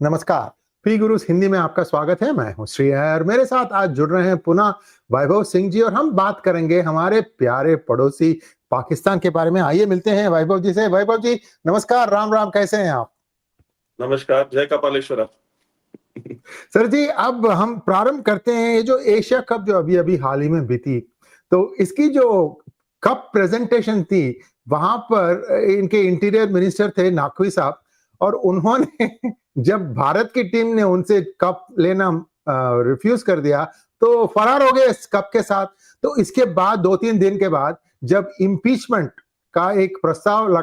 नमस्कार। P guru's Hindi में आपका स्वागत है। मैं हूं श्री और मेरे साथ आज जुड़ रहे हैं पुनः वैभव सिंह जी और हम बात करेंगे हमारे प्यारे पड़ोसी पाकिस्तान के बारे में। आइए मिलते हैं वैभव जी से। वैभव जी नमस्कार, राम राम, कैसे हैं आप? नमस्कार, जय कपालेश्वरा। सर जी, अब हम प्रारंभ करते हैं ये जो एशिया कप जो अभी-अभी हाल ही में बीती, तो इसकी जो कप प्रेजेंटेशन थी, वहाँ पर इनके इंटीरियर मिनिस्टर थे नकवी साहब और उन्होंने जब भारत की टीम ने उनसे कप लेना रिफ्यूज़ कर दिया, तो फरार हो गए इस कप के साथ। तो इसके बाद 2-3 दिन के बाद जब इम्पीचमेंट का एक प्रस्ताव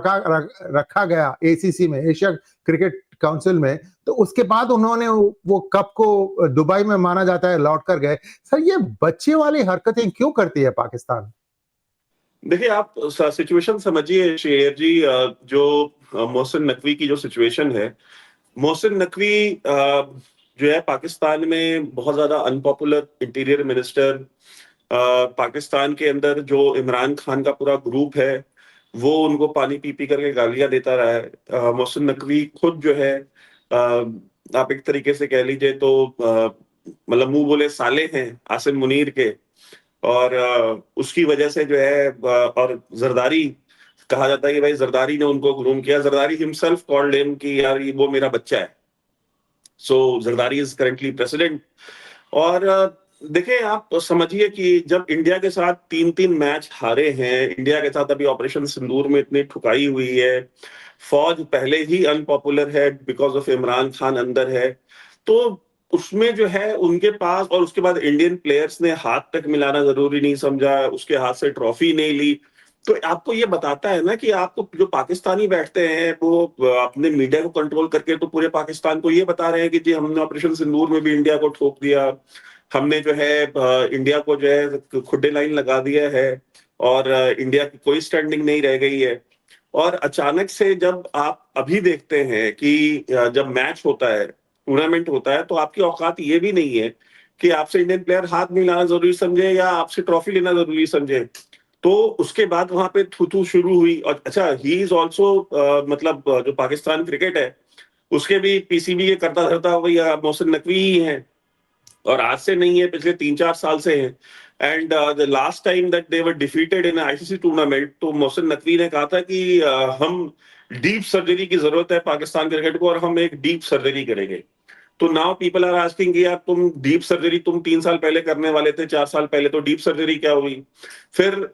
रखा गया एसीसी में, एशिया क्रिकेट काउंसिल में, तो उसके बाद उन्होंने वो कप को दुबई में माना जाता है लौट कर गए। सर ये बच्चे वाली हरकतें क्यों करती है पाकिस्तान? देखिए, आप सिचुएशन समझिए शेर जी। जो मोहसिन नकवी की जो सिचुएशन है, मोहसिन नकवी जो है पाकिस्तान में बहुत ज्यादा अनपॉपुलर इंटीरियर मिनिस्टर। पाकिस्तान के अंदर जो इमरान खान का पूरा ग्रुप है, वो उनको पानी पी पी करके गालियां देता रहा है। मोहसिन नकवी खुद जो है, आप एक तरीके से कह लीजिए तो मतलब मुंह बोले साले हैं आसिम मुनीर के। और उसकी वजह से जो है और जरदारी, कहा जाता है कि भाई जरदारी ने उनको ग्रूम किया। जरदारी हिमसेल्फ कॉल्ड हिम कि यार ये वो मेरा बच्चा है। सो जरदारी इज करेंटली प्रेसिडेंट। और देखिए, आप समझिए कि जब इंडिया के साथ 3-3 मैच हारे हैं, इंडिया के साथ अभी ऑपरेशन सिंदूर में इतनी ठुकाई हुई है, फौज पहले ही अनपॉपुलर है बिकॉज ऑफ इमरान खान अंदर है, तो उसमें जो है उनके पास, और उसके बाद इंडियन प्लेयर्स ने हाथ तक मिलाना जरूरी नहीं समझा, उसके हाथ से ट्रॉफी नहीं ली। तो आपको ये बताता है ना कि आपको जो पाकिस्तानी बैठते हैं वो अपने मीडिया को कंट्रोल करके तो पूरे पाकिस्तान को ये बता रहे हैं कि जी हमने ऑपरेशन सिंदूर में भी इंडिया को ठोक दिया, हमने जो है इंडिया को जो है खुड्डे लाइन लगा दिया है, और इंडिया की कोई स्टैंडिंग नहीं रह गई है। और अचानक से जब आप अभी देखते हैं कि जब मैच होता है, टूर्नामेंट होता है, तो आपकी औकात ये भी नहीं है कि आपसे इंडियन प्लेयर हाथ मिलाना जरूरी समझे या आपसे ट्रॉफी लेना जरूरी समझे। तो उसके बाद वहां पे थू थू शुरू हुई। और अच्छा, ही इज ऑल्सो मतलब जो पाकिस्तान क्रिकेट है उसके भी पीसीबी के करता धरता वही मोहसिन नकवी ही है, और आज से नहीं है, पिछले 3-4 साल से है। And the last time that they were defeated in ICC tournament, तो मोहसिन नकवी ने कहा था कि हम डीप सर्जरी की जरूरत है पाकिस्तान क्रिकेट को, और हम एक डीप सर्जरी करेंगे। तो नाउ पीपल आर आस्किंग कि यार तुम डीप सर्जरी तुम 3 साल पहले करने वाले थे, 4 साल पहले, तो डीप सर्जरी क्या हुई? फिर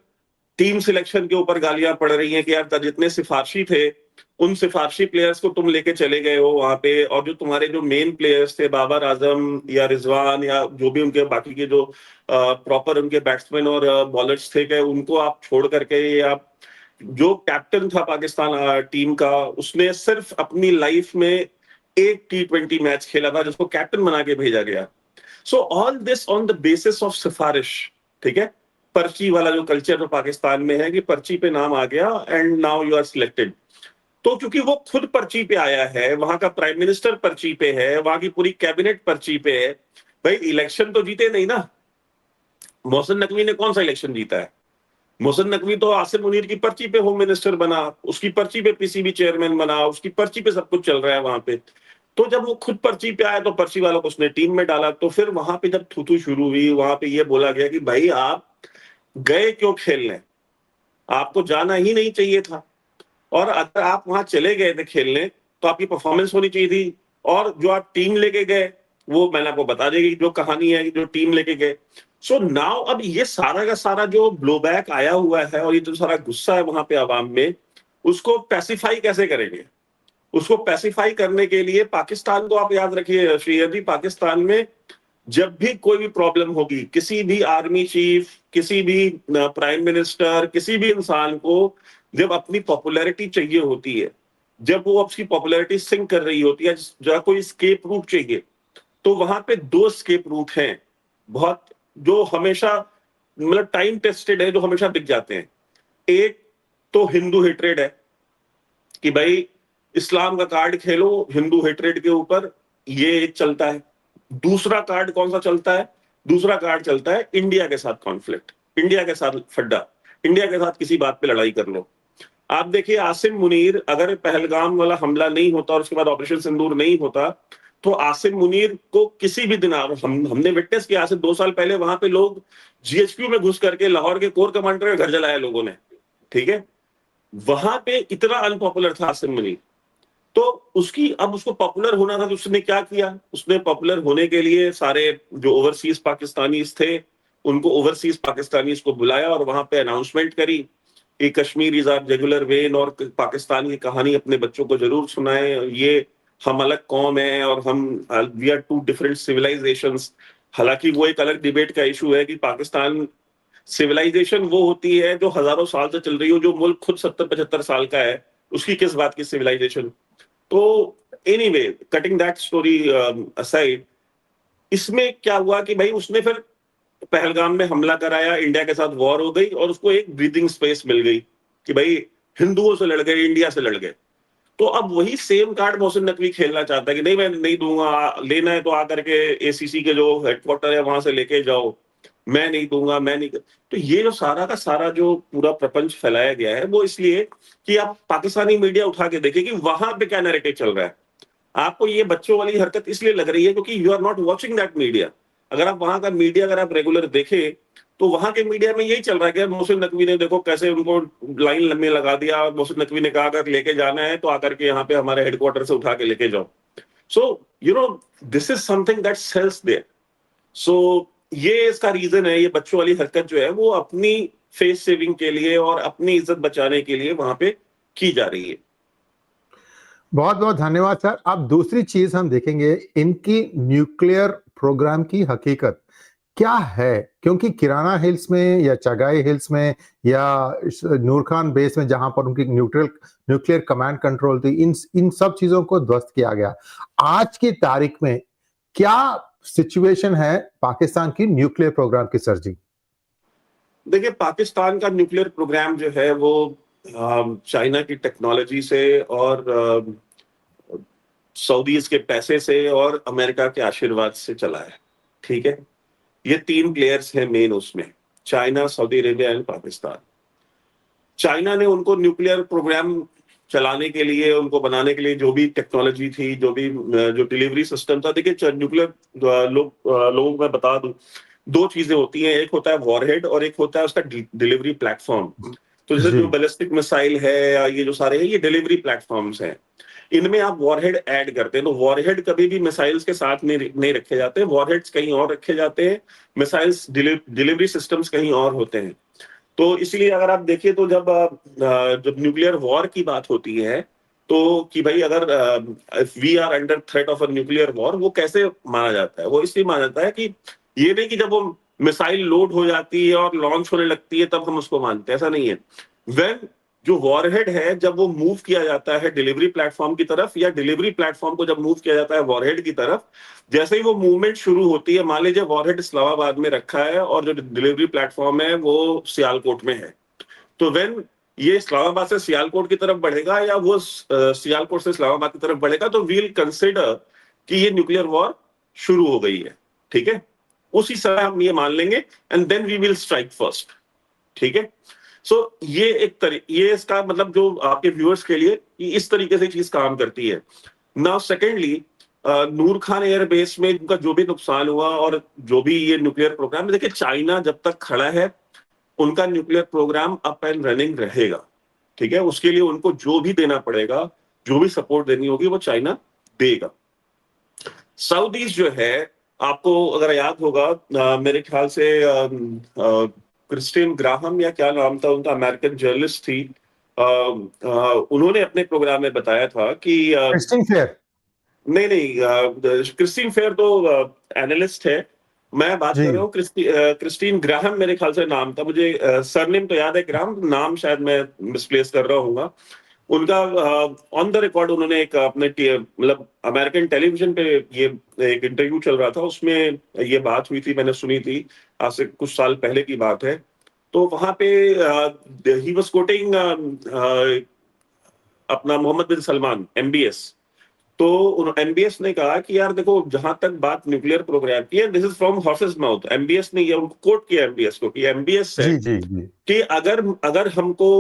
टीम सिलेक्शन के ऊपर गालियां पड़ रही हैं कि यार जितने सिफारशी थे उन सिफारशी प्लेयर्स को तुम लेके चले गए हो वहां पे, और जो तुम्हारे जो मेन प्लेयर्स थे बाबर आजम या रिजवान या जो भी उनके बाकी के जो प्रॉपर उनके बैट्समैन और बॉलर्स थे, क्या उनको आप छोड़ करके, या जो कैप्टन था पाकिस्तान टीम का, उसने सिर्फ अपनी लाइफ में एक T20 मैच खेला था जिसको कैप्टन बना के भेजा गया। So all this on the basis of सिफारिश। ठीक है, पर्ची वाला जो कल्चर तो पाकिस्तान में है कि पर्ची पे नाम आ गया and now you are selected. तो क्योंकि वो खुद पर्ची पे आया है, वहां का प्राइम मिनिस्टर पर्ची पे है, वहां की पूरी कैबिनेट पर्ची पे है, भाई इलेक्शन तो जीते नहीं ना। मोहसिन नकवी ने कौन सा इलेक्शन जीता है? मोहसिन नकवी तो आसिम मुनीर की पर्ची पे होम मिनिस्टर बना, उसकी पर्ची पे पीसीबी चेयरमैन बना, उसकी पर्ची पे सब कुछ चल रहा है वहां पे। तो जब वो खुद पर्ची पे आया तो पर्ची वालों को उसने टीम में डाला। तो फिर वहां पे जब थू थू शुरू हुई, वहां पे ये बोला गया कि भाई आप गए क्यों खेलने? आपको जाना ही नहीं चाहिए था। और अगर आप वहां चले गए थे खेलने तो आपकी परफॉर्मेंस होनी चाहिए थी। और जो आप टीम लेके गए, वो मैंने आपको बता देगी जो कहानी है, जो टीम लेके गए। सो नाउ अब ये सारा का सारा जो ब्लोबैक आया हुआ है और ये जो सारा गुस्सा है वहां पे आवाम में, उसको पैसिफाई कैसे करेंगे? उसको पैसिफाई करने के लिए पाकिस्तान को आप याद रखिए श्री जी, पाकिस्तान में जब भी कोई भी प्रॉब्लम होगी, किसी भी आर्मी चीफ, किसी भी प्राइम मिनिस्टर, किसी भी इंसान को जब अपनी पॉपुलैरिटी चाहिए होती है, जब वो अपनी पॉपुलैरिटी सिंक कर रही होती है, जब कोई स्केप रूट चाहिए, तो वहां पे 2 स्केप रूट हैं बहुत, जो हमेशा मतलब टाइम टेस्टेड है, जो हमेशा दिख जाते हैं। एक तो हिंदू हेट्रेड है कि भाई इस्लाम का कार्ड खेलो हिंदू हेट्रेड के ऊपर, ये एक चलता है। दूसरा कार्ड कौन सा चलता है? दूसरा कार्ड चलता है इंडिया के साथ कॉन्फ्लिक्ट, इंडिया के साथ फड्डा, इंडिया के साथ किसी बात पे लड़ाई कर लो। आप देखिए आसिम मुनीर, अगर पहलगाम वाला हमला नहीं होता और उसके बाद ऑपरेशन सिंदूर नहीं होता, तो आसिम मुनीर को किसी भी दिन हमने विटनेस किया, आज से 2 साल पहले वहां पे लोग जीएचक्यू में घुस करके लाहौर के कोर कमांडर का घर जलाया लोगों ने, ठीक है। वहां पे इतना अनपॉपुलर था आसिम मुनीर, तो अब उसको पॉपुलर होना था, तो उसने क्या किया, उसने पॉपुलर होने के लिए सारे जो ओवरसीज पाकिस्तानीज थे उनको ओवरसीज पाकिस्तानीज को बुलाया और वहां पे अनाउंसमेंट करी कि Kashmir is our jugular vein, और पाकिस्तान की कहानी अपने बच्चों को जरूर सुनाए, ये हम अलग कौम है और हम we are two different civilisations. हालांकि वो एक अलग डिबेट का इशू है कि पाकिस्तान सिविलाइजेशन वो होती है जो हजारों साल से चल रही हो, जो मुल्क खुद 70-75 साल का है, उसकी किस बात की सिविलाइजेशन। तो anyway, cutting that story aside, इसमें क्या हुआ कि भाई उसने फिर पहलगाम में हमला कराया, इंडिया के साथ वॉर हो गई और उसको एक ब्रीदिंग स्पेस मिल गई कि भाई हिंदुओं से लड़ गए, इंडिया से लड़ गए। तो अब वही सेम कार्ड मोहसिन नकवी खेलना चाहता है कि नहीं मैं नहीं दूंगा, लेना है तो आकर के एसीसी के जो हेडक्वार्टर है वहां से लेके जाओ, मैं नहीं दूंगा, मैं नहीं। तो ये जो सारा का सारा जो पूरा प्रपंच फैलाया गया है वो इसलिए कि आप पाकिस्तानी मीडिया उठा के देखिए कि वहां पे क्या नैरेटिव चल रहा है। आपको ये बच्चों वाली हरकत इसलिए लग रही है क्योंकि you are not watching that media. अगर आप वहां का मीडिया अगर आप रेगुलर देखें तो वहां के मीडिया में यही चल रहा है कि मोहसिन नकवी ने देखो कैसे उनको लाइन में लगा दिया, और मोहसिन नकवी ने कहा अगर लेके जाना है तो आकर के यहाँ पे हमारे हेडक्वार्टर से उठा के लेके जाओ। So you know this is something that sells there. So ये इसका रीजन है, ये बच्चों वाली हरकत जो है वो अपनी फेस सेविंग के लिए और अपनी इज्जत बचाने के लिए वहां पे की जा रही है। बहुत बहुत धन्यवाद सर। अब दूसरी चीज हम देखेंगे, इनकी न्यूक्लियर प्रोग्राम की हकीकत क्या है, क्योंकि किराना हिल्स में या चगाई हिल्स में या नूर खान बेस में जहां पर उनकी न्यूक्लियर कमांड कंट्रोल थी, इन सब चीजों को ध्वस्त किया गया। आज की तारीख में क्या सिचुएशन है पाकिस्तान की न्यूक्लियर प्रोग्राम की सर जी? देखिए, पाकिस्तान का न्यूक्लियर प्रोग्राम जो है वो चाइना की टेक्नोलॉजी से और सऊदीज के पैसे से और अमेरिका के आशीर्वाद से चला है, ठीक है। ये 3 प्लेयर्स हैं मेन उसमें, China, Saudi Arabia and Pakistan. China ने उनको न्यूक्लियर प्रोग्राम चलाने के लिए, उनको बनाने के लिए जो भी टेक्नोलॉजी थी, जो भी जो डिलीवरी सिस्टम था, देखिए न्यूक्लियर लोगों को मैं बता दूं, 2 चीजें होती हैं, एक होता है वॉरहेड और एक होता है उसका डिलीवरी प्लेटफॉर्म। तो जैसे जी जो बैलिस्टिक मिसाइल है या ये जो सारे हैं, ये डिलीवरी प्लेटफॉर्म्स हैं। इनमें आप वॉरहेड ऐड करते हैं, तो वॉरहेड कभी भी मिसाइल्स के साथ नहीं रखे जाते, वॉरहेड्स कहीं और रखे जाते हैं, मिसाइल्स डिलीवरी सिस्टम्स कहीं और होते हैं। तो इसलिए अगर आप देखिए तो जब न्यूक्लियर वॉर की बात होती है तो कि भाई अगर we are under threat of a nuclear war, वो कैसे माना जाता है? वो इसलिए माना जाता है कि ये नहीं कि जब वो मिसाइल लोड हो जाती है और लॉन्च होने लगती है तब हम उसको मानते हैं, ऐसा नहीं है। वेन जो वॉरहेड है जब वो मूव किया जाता है डिलीवरी प्लेटफॉर्म की तरफ, या डिलीवरी प्लेटफॉर्म को जब मूव किया जाता है वॉरहेड की तरफ, जैसे ही वो मूवमेंट शुरू होती है, मान लीजिए वॉरहेड इस्लामाबाद में रखा है और जो डिलीवरी प्लेटफॉर्म है वो सियालकोट में है, तो वेन ये इस्लामाबाद से सियालकोट की तरफ बढ़ेगा या वो सियालकोट से इस्लामाबाद की तरफ बढ़ेगा, तो वील कंसिडर कि ये न्यूक्लियर वॉर शुरू हो गई है, ठीक है। उसी समय हम ये मान लेंगे and then we will strike first, ठीक है। सो ये इसका मतलब जो आपके व्यूअर्स के लिए इस तरीके से चीज काम करती है। नाउ सेकेंडली, नूर खान एयरबेस में उनका जो भी नुकसान हुआ और जो भी ये न्यूक्लियर प्रोग्राम, देखिए चाइना जब तक खड़ा है उनका nuclear program up and running रहेगा, ठीक है। उसके लिए उनको जो भी देना पड़ेगा, जो भी सपोर्ट देनी होगी वो चाइना देगा। सऊदीज जो है, आपको अगर याद होगा, मेरे ख्याल से क्रिस्टीन ग्राहम या क्या नाम था उनका, अमेरिकन जर्नलिस्ट थी, उन्होंने अपने प्रोग्राम में बताया था कि क्रिस्टिन फेयर। नहीं नहीं, क्रिस्टीन फेयर तो एनालिस्ट है, मैं बात कर रहा जी हूँ क्रिस्टीन ग्राहम, मेरे ख्याल से नाम था, मुझे सरनेम तो याद है ग्राहम, नाम शायद मैं मिसप्लेस कर रहा हूँ उनका। ऑन द रिकॉर्ड उन्होंने एक अपने मतलब अमेरिकन टेलीविजन पे ये एक इंटरव्यू चल रहा था, उसमें ये बात हुई थी, मैंने सुनी थी, आज से कुछ साल पहले की बात है। तो वहां पे ही वाज कोटिंग अपना मोहम्मद बिन सलमान, एमबीएस। तो एमबीएस ने कहा कि यार देखो, जहां तक बात न्यूक्लियर प्रोग्राम की है, this is from horses mouth, MBS ने ये उनको कोट किया एमबीएस को, कि एमबीएस है जी जी जी। कि अगर अगर हमको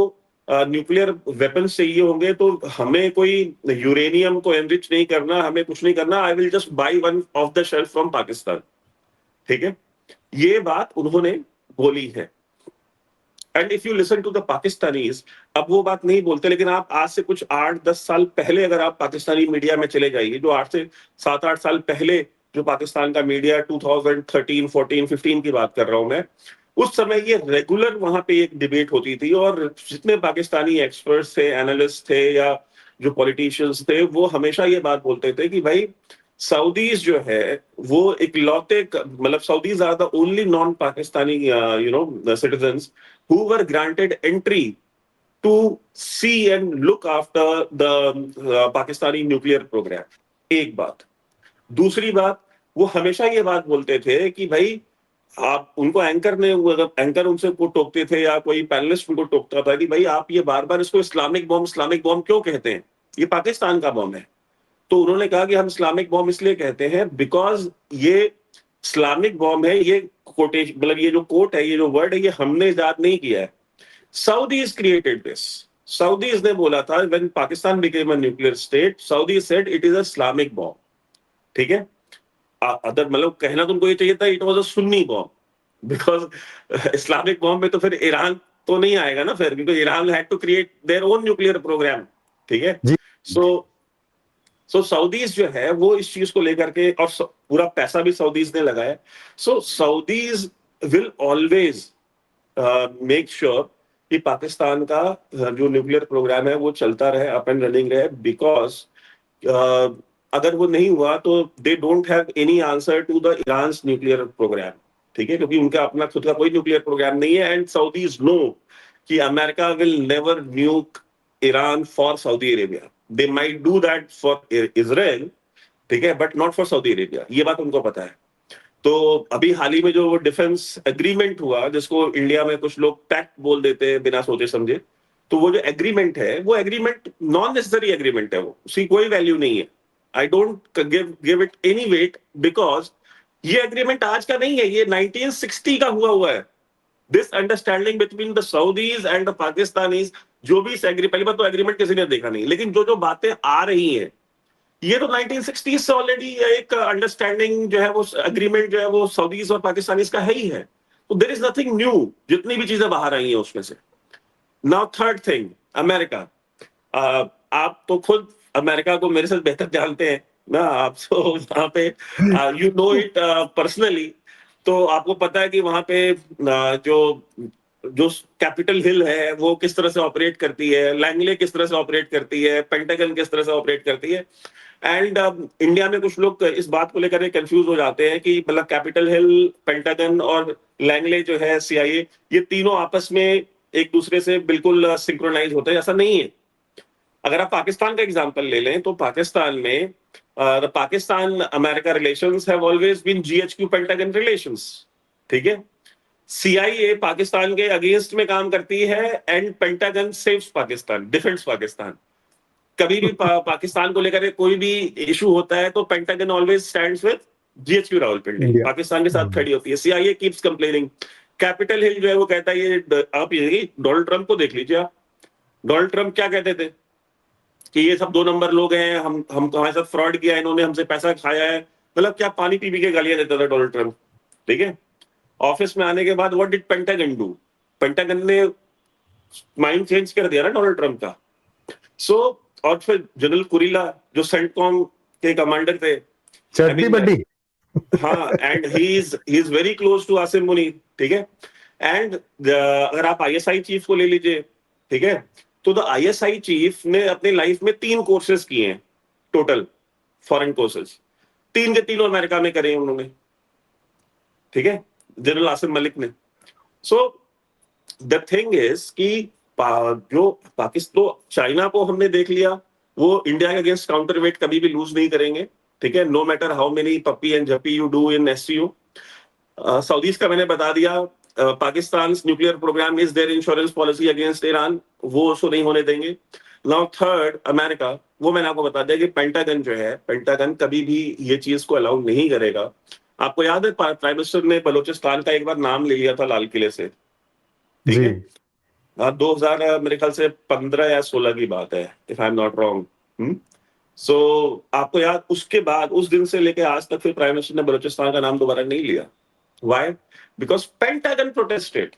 न्यूक्लियर वेपन्स चाहिए होंगे तो हमें कोई यूरेनियम को एनरिच नहीं करना, हमें कुछ नहीं करना, I will just buy one off the shelf from Pakistan. ठीक है, ये बात उन्होंने बोली है। And if you listen to the Pakistanis, अब वो बात नहीं बोलते, लेकिन आप आज से कुछ 8-10 साल पहले अगर आप पाकिस्तानी मीडिया में चले जाइए, जो 8 से 7-8 साल पहले जो पाकिस्तान का मीडिया 2013, 14, 15 की बात कर रहा हूं मैं, उस समय ये रेगुलर वहां पे एक डिबेट होती थी, और जितने पाकिस्तानी एक्सपर्ट्स थे, एनालिस्ट थे, या जो पॉलिटिशियंस थे, वो हमेशा ये बात बोलते थे कि भाई सऊदीज जो है वो इकलौते, मतलब Saudis are the only non Pakistani citizens who were granted entry to see and look after the Pakistani nuclear program। एक बात। दूसरी बात, वो हमेशा ये बात बोलते थे कि भाई आप उनको एंकर ने, एंकर उनसे को टोकते थे या कोई पैनलिस्ट उनको टोकता था कि भाई आप ये बार बार इसको इस्लामिक बॉम्ब क्यों कहते हैं, ये पाकिस्तान का बॉम्ब है। तो उन्होंने कहा कि हम इस्लामिक बॉम्ब इसलिए कहते हैं बिकॉज ये इस्लामिक बॉम्ब है, ये कोटेशन, मतलब ये जो कोट है, ये जो वर्ड है, ये हमने इजाद नहीं किया है, Saudis created this। Saudis ने बोला था when Pakistan became a nuclear state, Saudis said it is a Islamic bomb। ठीक है, अदर मतलब कहना तुमको ये चाहिए था it was a Sunni bomb, because Islamic bomb में तो फिर ईरान तो नहीं आएगा ना फिर, क्योंकि Iran had to create their own nuclear program. ठीक है, जी। सो सऊदीज जो है वो इस चीज को लेकर के, और पूरा पैसा भी सऊदीज ने लगाया। So Saudis will always make sure कि पाकिस्तान का जो न्यूक्लियर प्रोग्राम है वो चलता रहे, अप एंड रनिंग रहे, बिकॉज अगर वो नहीं हुआ तो they don't have any answer to the Iran nuclear program. ठीक है, क्योंकि उनका अपना खुद का कोई न्यूक्लियर प्रोग्राम नहीं है, एंड सऊदीज नो कि America will never न्यूक Iran for Saudi Arabia. They might do that for Israel, ठीक है, but not for Saudi Arabia, ये बात उनको पता है। तो अभी हाल ही में जो डिफेंस एग्रीमेंट हुआ, जिसको इंडिया में कुछ लोग पैक्ट बोल देते हैं बिना सोचे समझे, तो वो जो एग्रीमेंट है वो एग्रीमेंट नॉन नेसेसरी एग्रीमेंट है, वो उसकी कोई वैल्यू नहीं है। I don't give it any weight, because ये एग्रीमेंट आज का नहीं है, ये 1960 का हुआ है। This understanding between the Saudis and the Pakistanis, जो भी पहली बात तो एग्रीमेंट किसी ने देखा नहीं, लेकिन जो जो बातें आ रही हैं, ये तो 1960 से ऑलरेडी एक अंडरस्टैंडिंग जो है वो एग्रीमेंट जो है वो सऊदीज और पाकिस्तानीज का है ही है। तो देयर इज नथिंग न्यू, जितनी भी चीजें बाहर आई हैं उसमें से। Now third thing, America. आप तो खुद अमेरिका को मेरे से बेहतर जानते हैं ना, आप तो वहां पे यू नो इट पर्सनली। तो आपको पता है कि वहां पे जो जो कैपिटल हिल है वो किस तरह से ऑपरेट करती है, लैंगले किस तरह से ऑपरेट करती है, पेंटागन किस तरह से ऑपरेट करती है। एंड इंडिया में कुछ लोग इस बात को लेकर कंफ्यूज हो जाते हैं कि मतलब कैपिटल हिल, पेंटागन और लैंगले जो है सीआईए, ये तीनों आपस में एक दूसरे से बिल्कुल सिंक्रोनाइज होते हैं, ऐसा नहीं है। अगर आप पाकिस्तान का एग्जांपल ले लें तो पाकिस्तान में Pakistan America relations have always been GHQ Pentagon relations. ठीक है, सीआईए पाकिस्तान के अगेंस्ट में काम करती है, and pentagon saves Pakistan, defends Pakistan. कभी भी पाकिस्तान को लेकर कोई भी इशू होता है तो pentagon always stands with GHQ Rawalpindi, India. Pakistan के साथ खड़ी होती है। CIA keeps complaining. Capitol Hill जो है वो कहता है, ये आप ये डोनाल्ड ट्रंप को देख लीजिए आप, डोनाल्ड ट्रंप क्या कहते थे कि ये सब 2 नंबर लोग हैं, हम हमारे साथ फ्रॉड किया, इन्होंने हमसे पैसा खाया है, मतलब क्या पानी पी के गालियां देता था डोनाल्ड ट्रंप। ठीक है, ऑफिस में आने के बाद what did pentagon do, pentagon ने माइंड चेंज कर दिया ना डोनाल्ड ट्रंप का। सो और फिर जनरल कुरीला जो सेंटकॉम के कमांडर थे, चड्डी बड्डी। हाँ, and he is very close to Asim Munir. ठीक है, एंड अगर आप आईएसआई चीफ को ले लीजिए, ठीक है, तो द आईएसआई चीफ ने अपने लाइफ में 3 कोर्सेज किए हैं टोटल, फॉरेन कोर्सेज, 3 के तीनों अमेरिका में करे हैं उन्होंने। ठीक है, जनरल आसिम मलिक ने। सो द थिंग इज कि जो पाकिस्तान, तो चाइना को हमने देख लिया, वो इंडिया के अगेंस्ट काउंटर वेट कभी भी लूज नहीं करेंगे। ठीक है, नो मैटर हाउ मेनी पप्पी एंड जप्पी you do in SCO. Saudis का मैंने बता दिया, Pakistan nuclear program is their insurance policy against Iran, वो उसको नहीं होने देंगे। नाउ थर्ड, अमेरिका, वो मैंने आपको बता दिया कि पेंटागन जो है, पेंटागन कभी भी ये चीज को अलाउ नहीं करेगा। आपको याद है प्राइम मिनिस्टर ने बलोचिस्तान का एक बार नाम ले लिया था लाल किले से। ठीक जी। है, 2000 मेरे ख्याल से 15 या 16 की बात है, if I am not wrong. So आपको याद, उसके बाद उस दिन से लेके आज तक फिर प्राइम मिनिस्टर ने बलूचिस्तान का नाम दोबारा नहीं लिया। Why? Because Pentagon protested.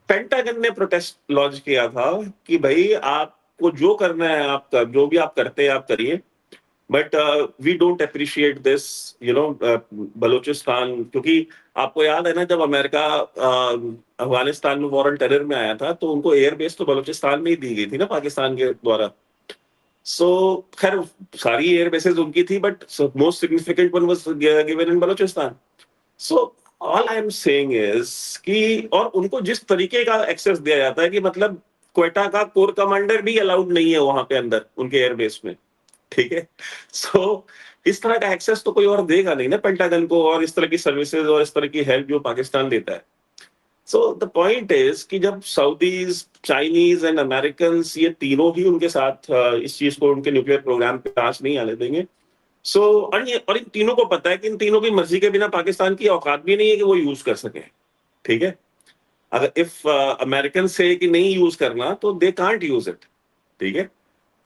Pentagon ने प्रोटेस्ट लॉन्च किया था कि भाई आपको जो करना है आप जो भी आप करते हैं आप करिए, but we don't appreciate this, you know, Balochistan. क्योंकि आपको याद है ना, जब अमेरिका अफगानिस्तान में वॉर ऑन टेरर में आया था, तो उनको एयरबेस तो बलूचिस्तान में ही दी गई थी ना पाकिस्तान के द्वारा। सो खैर सारी एयर बेसेस उनकी थी, but most significant one was given in Balochistan. So all I am saying is कि, और उनको जिस तरीके का एक्सेस दिया जाता है कि मतलब क्वेटा का कोर कमांडर भी अलाउड नहीं है वहां पे अंदर उनके एयरबेस में, ठीक है। सो इस तरह का एक्सेस तो कोई और देगा नहीं ना पेंटागन को, और इस तरह की सर्विसेज और इस तरह की हेल्प जो पाकिस्तान देता है। सो द पॉइंट इज कि जब सऊदीज, चाइनीज एंड अमेरिकन ये तीनों ही उनके साथ इस चीज को, उनके न्यूक्लियर प्रोग्राम पे आंच नहीं आने देंगे। सो और इन तीनों को पता है कि इन तीनों की मर्जी के बिना पाकिस्तान की औकात भी नहीं है कि वो यूज कर सके, ठीक है। अगर इफ अमेरिकन से कि नहीं यूज करना, तो दे कांट यूज इट, ठीक है।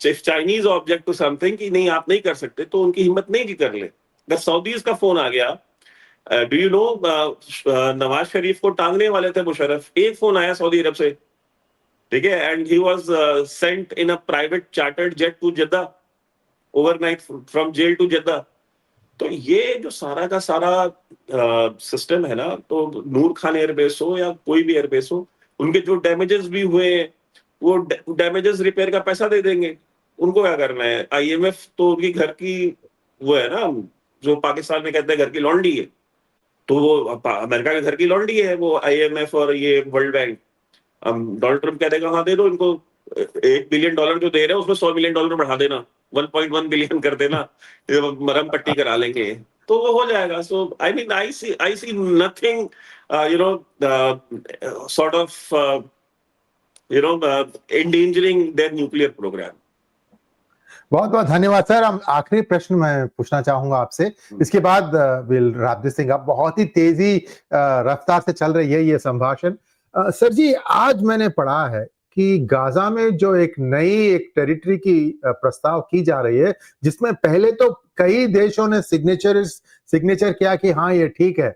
If Chinese object to something कि नहीं आप नहीं कर सकते, तो उनकी हिम्मत नहीं कि कर ले। अगर सऊदीज का फोन आ गया, do you know, Nawaz Sharif को टांगने वाले थे मुशर्रफ, एक फोन आया सऊदी अरब से, ठीक है, and he was sent in a private chartered jet to Jeddah, overnight from jail to Jeddah. तो ये जो सारा का सारा सिस्टम है ना, तो नूर खान एयरबेस हो या कोई भी एयरबेस हो, उनके जो डैमेजेस भी हुए, वो डैमेजेस रिपेयर का पैसा दे देंगे। उनको क्या करना है? आईएमएफ तो उनकी घर की वो है ना, जो पाकिस्तान में कहते हैं घर की लौंडी है, तो वो अमेरिका के घर की लौंडी है वो आईएमएफ और ये वर्ल्ड बैंक। डोनाल्ड ट्रम्प कह देगा हाँ दे दो इनको, $1 बिलियन जो दे रहे हैं उसमें $100 मिलियन बढ़ा देना, 1.1 बिलियन कर देना, ये मरहम पट्टी करा लेंगे, तो वो हो जाएगा। So I see nothing, you know, sort of, you know, endangering their nuclear program. बहुत बहुत धन्यवाद सर। हम आखिरी प्रश्न मैं पूछना चाहूंगा आपसे, इसके बाद will wrap this thing up. बहुत ही तेजी रफ्तार से चल रही है ये संभाषण। सर जी, आज मैंने पढ़ा है कि गाजा में जो एक नई एक टेरिटरी की प्रस्ताव की जा रही है, जिसमें पहले तो कई देशों ने सिग्नेचर किया कि हाँ ये ठीक है,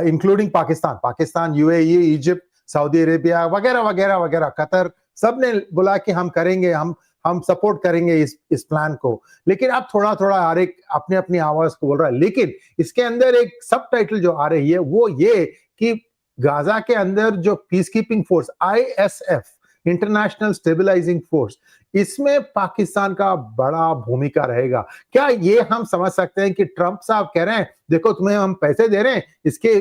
including Pakistan, UAE, Egypt, Saudi Arabia वगैरह वगैरह वगैरह, कतर, सब ने बोला कि हम करेंगे, हम सपोर्ट करेंगे इस प्लान को। लेकिन अब थोड़ा थोड़ा हर एक अपने अपनी आवाज को बोल रहा है। लेकिन इसके अंदर एक सब टाइटल जो आ रही है वो ये कि गाजा के अंदर जो peace keeping force ISF, international stabilising force, इसमें पाकिस्तान का बड़ा भूमिका रहेगा। क्या ये हम समझ सकते हैं कि ट्रंप साहब कह रहे हैं देखो तुम्हें हम पैसे दे रहे हैं, इसके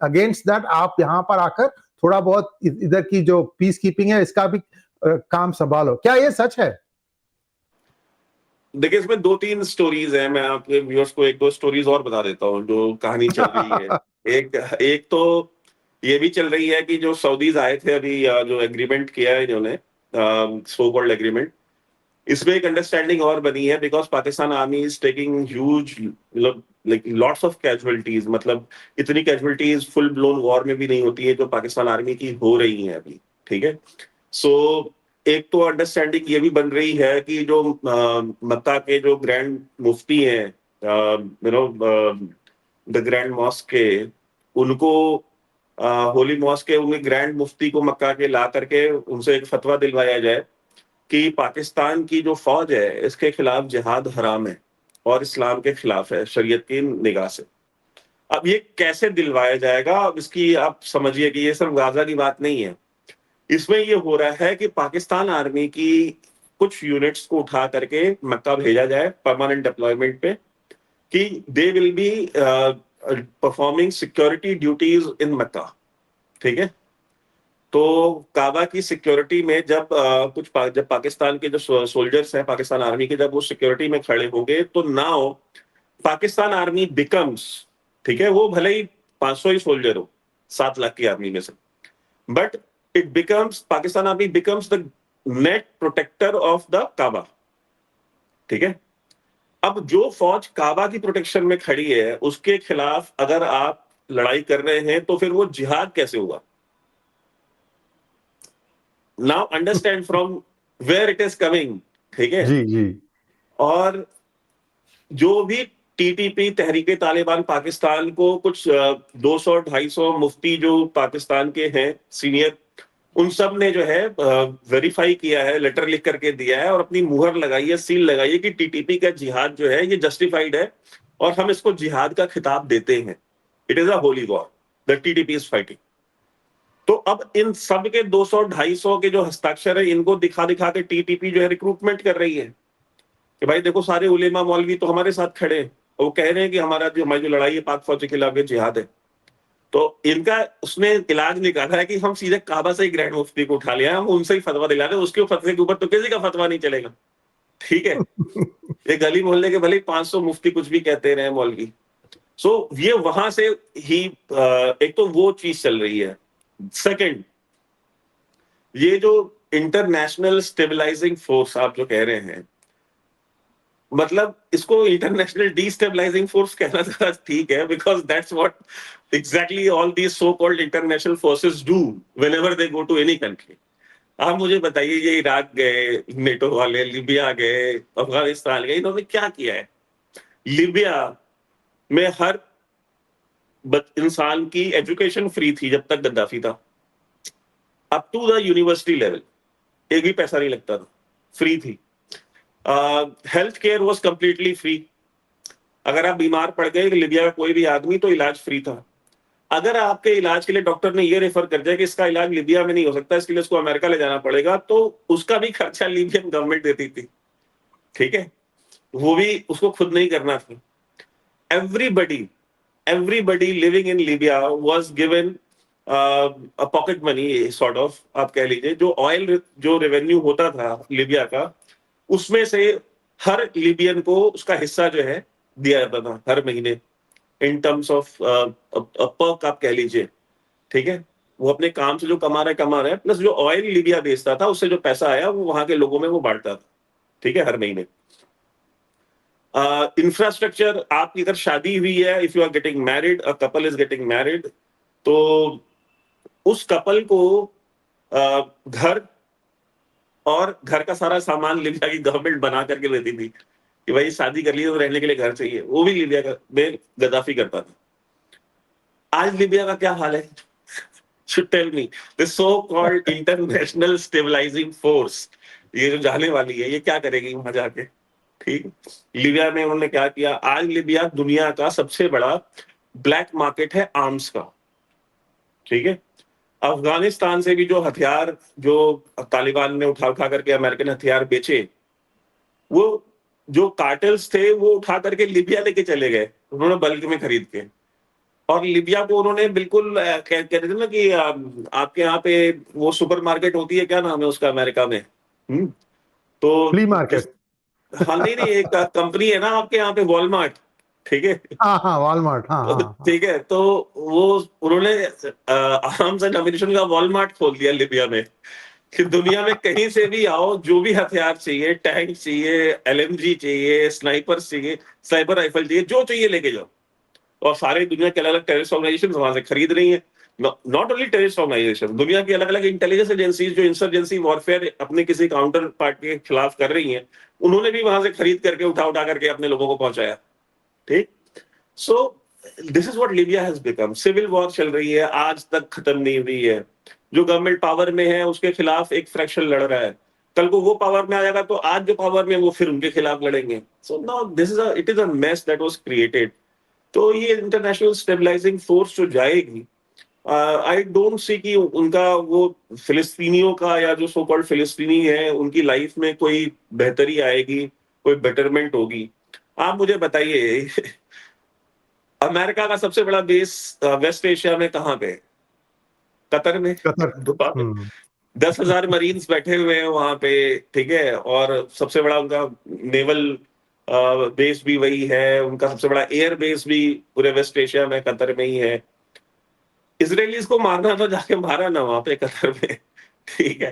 अगेंस्ट दैट आप यहां पर आकर थोड़ा बहुत इधर की जो पीस कीपिंग है इसका भी काम संभालो। क्या ये सच है? देखिए इसमें 2-3 स्टोरीज हैं, मैं आपके व्यूअर्स को 1-2 स्टोरीज और बता देता हूँ जो कहानी चल रही है। एक एक तो ये भी चल रही है कि जो सऊदीज आए थे अभी, जो एग्रीमेंट किया है इन्होंने, सो कॉल्ड एग्रीमेंट, इसमें एक अंडरस्टैंडिंग और बनी है, because Pakistan army is taking huge, मतलब लाइक लॉट्स ऑफ कैजुअलिटीज, मतलब इतनी कैजुअलिटीज फुल ब्लोन वॉर में भी नहीं होती है जो पाकिस्तान आर्मी की हो रही है अभी, ठीक है। सो एक तो अंडरस्टैंडिंग ये भी बन रही है कि जो मक्का के जो ग्रैंड मुफ्ती हैं, you know, the grand mask के, उनको होली मॉस्क के उनके ग्रैंड मुफ्ती को मक्का के ला करके उनसे एक फतवा दिलवाया जाए कि पाकिस्तान की जो फौज है इसके खिलाफ जिहाद हराम है और इस्लाम के खिलाफ है शरीयत की निगाह से। अब ये कैसे दिलवाया जाएगा, अब इसकी आप समझिए कि ये सिर्फ गाजा की बात नहीं है। इसमें ये हो रहा है कि पाकिस्तान आर्मी की कुछ यूनिट्स को उठा करके मक्का भेजा जाए परमानेंट डिप्लॉयमेंट पे, कि they will be performing security duties in Mecca, ठीक है। तो काबा की सिक्योरिटी में जब जब पाकिस्तान के जो सोल्जर्स हैं पाकिस्तान आर्मी के, जब वो सिक्योरिटी में खड़े होंगे, तो नाउ पाकिस्तान आर्मी बिकम्स, ठीक है, वो भले ही 500 ही सोल्जर हो 7 लाख की आर्मी में से, but it becomes, Pakistan army becomes the net protector of the Kaaba, ठीक है। अब जो फौज काबा की प्रोटेक्शन में खड़ी है उसके खिलाफ अगर आप लड़ाई कर रहे हैं, तो फिर वो जिहाद कैसे हुआ? Now understand from where it is coming, ठीक है। जी, जी। और जो भी टीटीपी तहरीके तालिबान पाकिस्तान को कुछ 200-250 मुफ्ती जो पाकिस्तान के हैं सीनियर, उन सब ने जो है वेरीफाई किया है, लेटर लिख करके दिया है और अपनी मुहर लगाई है, सील लगाई है कि टीटीपी का जिहाद जो है ये जस्टिफाइड है और हम इसको जिहाद का खिताब देते हैं। It is a holy war the TTP is fighting. तो अब इन सब के 200-250 के जो हस्ताक्षर है, इनको दिखा दिखा के टीटीपी जो है रिक्रूटमेंट कर रही है कि भाई देखो सारे उलेमा मौलवी तो हमारे साथ खड़े हैं और वो कह रहे हैं कि हमारी जो लड़ाई है पाक फौज के खिलाफ ये जिहाद है। तो इनका उसने इलाज निकाला है कि हम सीधे काबा से ही ग्रैंड मुफ्ती को उठा लिया, हम उनसे ही फतवा दिला रहे हैं, उसके फतवे के ऊपर तो किसी का फतवा नहीं चलेगा, ठीक है। ये गली मोहल्ले के भले 500 मुफ्ती कुछ भी कहते रहे मौलवी। सो ये वहां से ही एक तो वो चीज चल रही है। सेकंड, ये जो इंटरनेशनल स्टेबलाइजिंग फोर्स आप जो कह रहे हैं, मतलब इसको इंटरनेशनल डीस्टेबलाइजिंग फोर्स कहना जरा ठीक है, because that's what exactly all these so called international forces do whenever they go to any country. आप मुझे बताइए, ये इराक गए नेटो वाले, लिबिया गए, अफगानिस्तान गए, इन्होंने क्या किया है? लिबिया में हर इंसान की एजुकेशन फ्री थी जब तक गद्दाफी था, up to the university level, एक भी पैसा नहीं लगता था, फ्री थी। Health care was completely free. अगर आप बीमार पड़ गए लिबिया का कोई भी आदमी तो इलाज फ्री था। अगर आपके इलाज के लिए डॉक्टर ने ये रेफर कर दिया कि इसका इलाज लिबिया में नहीं हो सकता, इसके लिए उसको अमेरिका ले जाना पड़ेगा, तो उसका भी खर्चा लीबियन गवर्नमेंट देती थी, ठीक है। वो भी उसको खुद नहीं करना था। Everybody everybody living in Libya was given pocket money sort of, आप कह लीजिए। जो ऑयल जो रेवेन्यू होता था लिबिया का, उसमें से हर लिबियन को उसका हिस्सा जो है दिया जाता था हर महीने, इन टर्म्स ऑफ पर्क आप कह लीजिए, ठीक है। वो अपने काम से जो कमा रहे हैं प्लस जो ऑयल लिबिया बेचता था उससे जो पैसा आया वो वहां के लोगों में वो बांटता था, ठीक है, हर महीने। इंफ्रास्ट्रक्चर, आपकी अगर शादी हुई है, if you are getting married, a couple is getting married, तो उस कपल को घर और घर का सारा सामान लिबिया की गवर्नमेंट बना करके देती थी कि भाई शादी कर ली तो रहने के लिए घर चाहिए, वो भी लिबिया का में गद्दाफी करता था। आज लिबिया का क्या हाल है? should tell me, the so called international stabilizing force, ये जो जाने वाली है ये क्या करेगी वहां जाके, ठीक। लिबिया में उन्होंने क्या किया? आज लिबिया दुनिया का सबसे बड़ा ब्लैक मार्केट है आर्म्स का, ठीक है। अफगानिस्तान से भी जो हथियार जो तालिबान ने उठा उठा करके अमेरिकन हथियार बेचे, वो जो कार्टेल्स थे वो उठा करके लिबिया लेके चले गए, उन्होंने बल्क में खरीद के। और लिबिया को उन्होंने बिल्कुल कहते थे ना कि आपके यहाँ पे वो सुपरमार्केट होती है, क्या नाम है उसका अमेरिका में? तो फ्ली जिस, मार्केट। हाँ नहीं नहीं, एक कंपनी है ना आपके यहाँ पे, वॉलमार्ट, ठीक है। हाँ, हाँ, वॉलमार्ट। हाँ, तो हाँ, हाँ। ठीक है, तो वो उन्होंने आर्म्स एंड एम्युनिशन का वॉलमार्ट खोल दिया लिबिया में कि दुनिया में कहीं से भी आओ, जो भी हथियार चाहिए, टैंक चाहिए, एलएमजी चाहिए, स्नाइपर चाहिए, स्नाइपर राइफल चाहिए, जो चाहिए लेके जाओ। और सारे दुनिया के अलग अलग टेररिस्ट ऑर्गेनाइजेशन वहां से खरीद रही है। नॉट ओनली टेररिस्ट ऑर्गेनाइजेशन, दुनिया की अलग अलग इंटेलिजेंस एजेंसीज जो इंसर्जेंसी वॉरफेयर अपने किसी काउंटर पार्ट के खिलाफ कर रही हैं, उन्होंने भी वहां से खरीद करके उठा उठा करके अपने लोगों को पहुंचाया, ठीक। So this is what Libya has become. Civil war चल रही है, आज तक खत्म नहीं हुई है। जो गवर्नमेंट पावर में है उसके खिलाफ एक फ्रैक्शन लड़ रहा है, कल को वो पावर में आ जाएगा तो आज जो पावर में वो फिर उनके खिलाफ लड़ेंगे। So now this is it is a mess that was created. तो ये इंटरनेशनल स्टेबलाइजिंग फोर्स जो जाएगी, आई डोंट सी कि उनका वो फिलिस्तीनियों का या जो सो कॉल्ड फिलिस्तीनी है उनकी लाइफ में कोई बेहतरी आएगी, कोई बेटरमेंट होगी। आप मुझे बताइए, अमेरिका का सबसे बड़ा बेस वेस्ट एशिया में कहाँ पे? कतर में, कतर। दुबई में। 10,000 मरीन्स बैठे हुए हैं वहां पे, ठीक है। और सबसे बड़ा उनका नेवल बेस भी वही है, उनका सबसे बड़ा एयर बेस भी पूरे वेस्ट एशिया में कतर में ही है। इसराइलीज को मारना था, जाके मारा ना वहां पे कतर में, ठीक है।